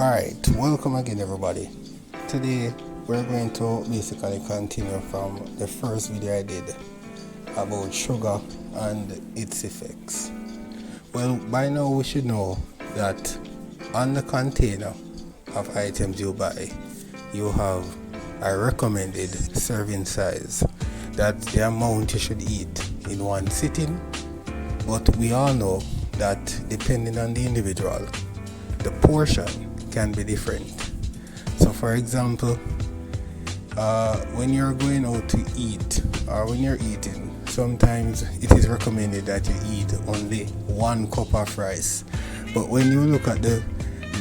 Alright, welcome again everybody. Today we're going to basically continue from the first video I did about sugar and its effects. Well, by now we should know that on the container of items you buy, you have a recommended serving size. That's the amount you should eat in one sitting. But we all know that depending on the individual, the portion can be different. So for example, when you're going out to eat or when you're eating, sometimes it is recommended that you eat only 1 cup of rice. But when you look at the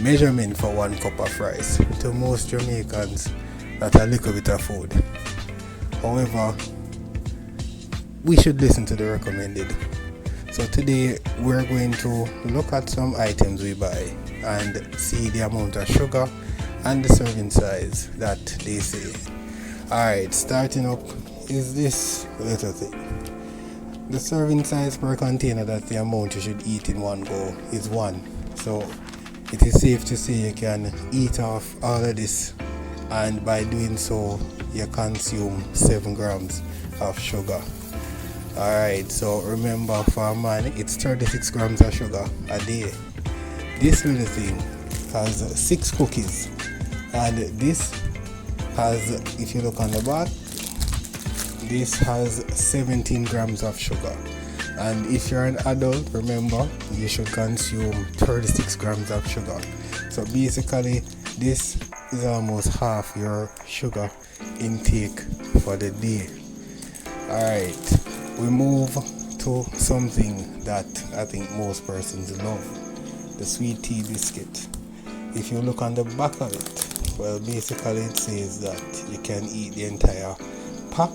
measurement for 1 cup of rice, to most Jamaicans, that's a little bit of food. However, we should listen to the recommended. So today we're going to look at some items we buy and see the amount of sugar and the serving size that they say. Alright, starting up is this little thing. The serving size per container, that's the amount you should eat in one go, is 1. So it is safe to say you can eat off all of this, and by doing so you consume 7 grams of sugar. Alright, so remember, for a man it's 36 grams of sugar a day. This little thing has 6 cookies, and this has, if you look on the back, this has 17 grams of sugar. And if you're an adult, remember, you should consume 36 grams of sugar. So basically this is almost half your sugar intake for the day. Alright, we move to something that I think most persons love, the sweet tea biscuit. If you look on the back of it, well, basically it says that you can eat the entire pack,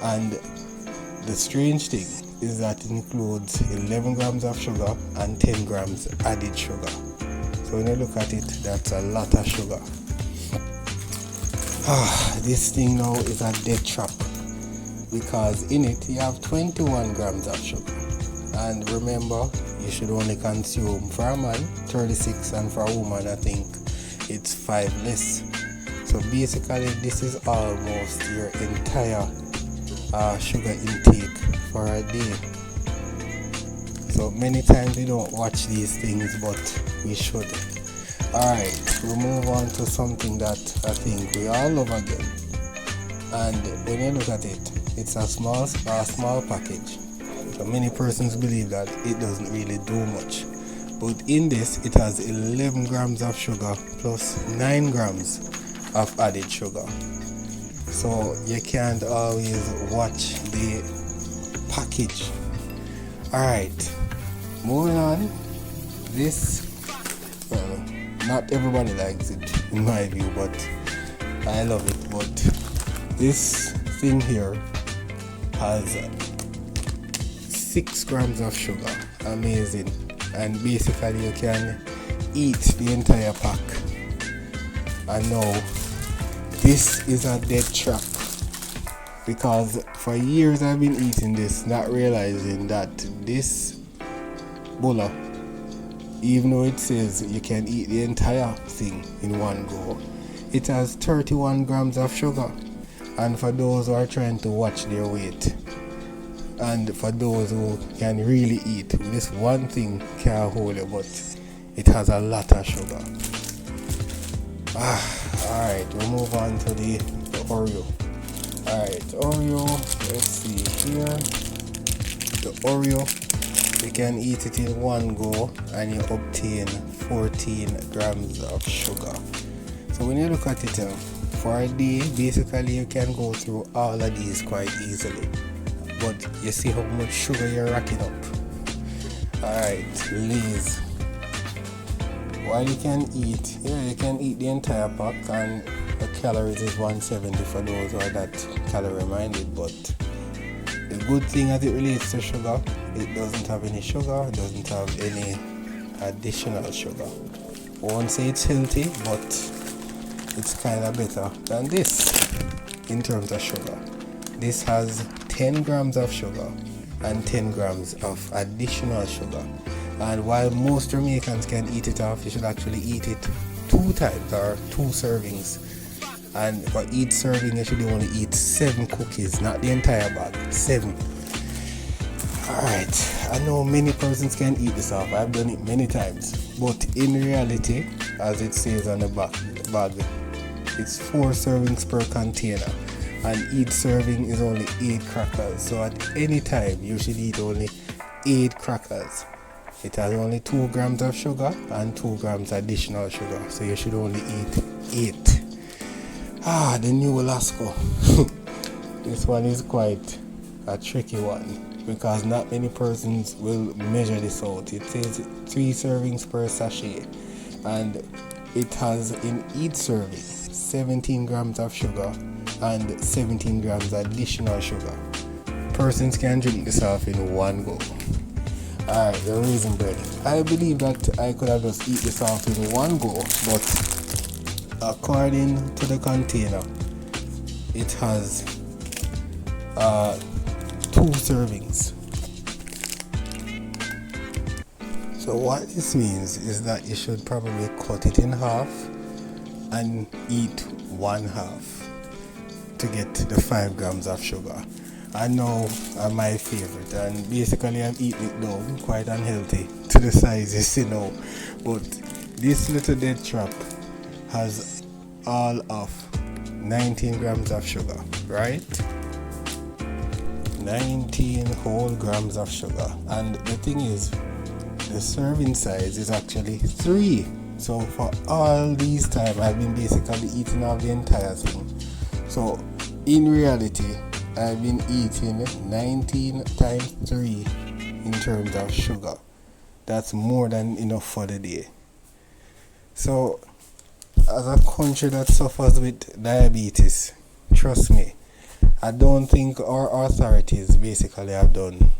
and the strange thing is that it includes 11 grams of sugar and 10 grams added sugar. So when you look at it, that's a lot of sugar. This thing now is a dead trap, because in it you have 21 grams of sugar, and remember, you should only consume, for a man 36, and for a woman I think it's 5 less. So basically this is almost your entire sugar intake for a day. So many times we don't watch these things, but we should. Alright, we'll move on to something that I think we all love again, and when you look at it, it's a small package. So many persons believe that it doesn't really do much, but in this it has 11 grams of sugar plus 9 grams of added sugar. So you can't always watch the package. Alright, moving on. This, well, not everybody likes it in my view, but I love it. But this thing here has 6 grams of sugar. Amazing. And basically you can eat the entire pack. And now this is a dead trap, because for years I've been eating this, not realizing that this bulla, even though it says you can eat the entire thing in one go, it has 31 grams of sugar. And for those who are trying to watch their weight, and for those who can really eat, this one thing can't hold it, but it has a lot of sugar. Alright, we'll move on to the Oreo. Alright, Oreo, let's see here. The Oreo, you can eat it in one go and you obtain 14 grams of sugar. So when you look at it, for a day, basically you can go through all of these quite easily. But you see how much sugar you're racking up. Alright, Lay's. While you can eat, you can eat the entire pack, and the calories is 170 for those who are that calorie minded. But the good thing as it relates to sugar, it doesn't have any sugar, it doesn't have any additional sugar. I won't say it's healthy, but it's kind of better than this in terms of sugar. This has 10 grams of sugar and 10 grams of additional sugar. And while most Jamaicans can eat it off, you should actually eat it 2 times or 2 servings. And for each serving, you should only eat 7 cookies, not the entire bag. 7. Alright, I know many persons can eat this off. I've done it many times. But in reality, as it says on the bag, it's 4 servings per container. And each serving is only 8 crackers. So at any time, you should eat only 8 crackers. It has only 2 grams of sugar and 2 grams additional sugar. So you should only eat 8. The new Alaska. This one is quite a tricky one because not many persons will measure this out. It says 3 servings per sachet, and it has in each serving 17 grams of sugar and 17 grams additional sugar. Persons can drink this off in one go. Alright, the raisin bread. I believe that I could have just eat this off in one go, but according to the container, it has 2 servings. So what this means is that you should probably cut it in half and eat 1/2 to get the 5 grams of sugar. I know my favorite, and basically I've eaten it down quite unhealthy to the sizes, but this little dead trap has all of 19 grams of sugar, right? 19 whole grams of sugar. And the thing is, the serving size is actually 3. So for all these time, I've been basically eating off the entire thing. So in reality, I've been eating 19 times 3 in terms of sugar. That's more than enough for the day. So as a country that suffers with diabetes, trust me, I don't think our authorities basically have done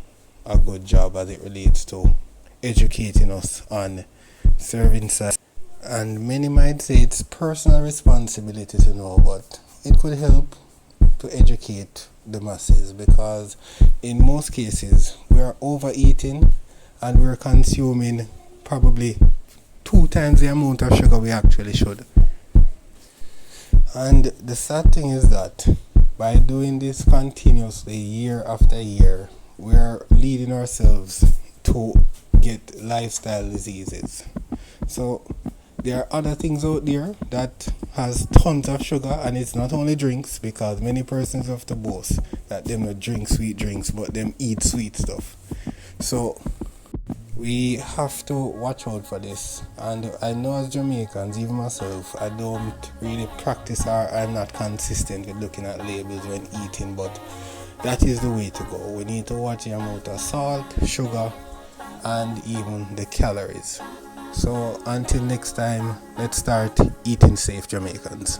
a good job as it relates to educating us on serving size. And many might say it's personal responsibility to know, but it could help to educate the masses, because in most cases we are overeating and we're consuming probably 2 times the amount of sugar we actually should. And the sad thing is that by doing this continuously year after year, we are leading ourselves to get lifestyle diseases. So there are other things out there that has tons of sugar, and it's not only drinks, because many persons have to boast that them not drink sweet drinks but them eat sweet stuff. So we have to watch out for this. And I know as Jamaicans, even myself, I don't really practice, or I'm not consistent with looking at labels when eating, but that is the way to go. We need to watch the amount of salt, sugar, and even the calories. So until next time, let's start eating safe, Jamaicans.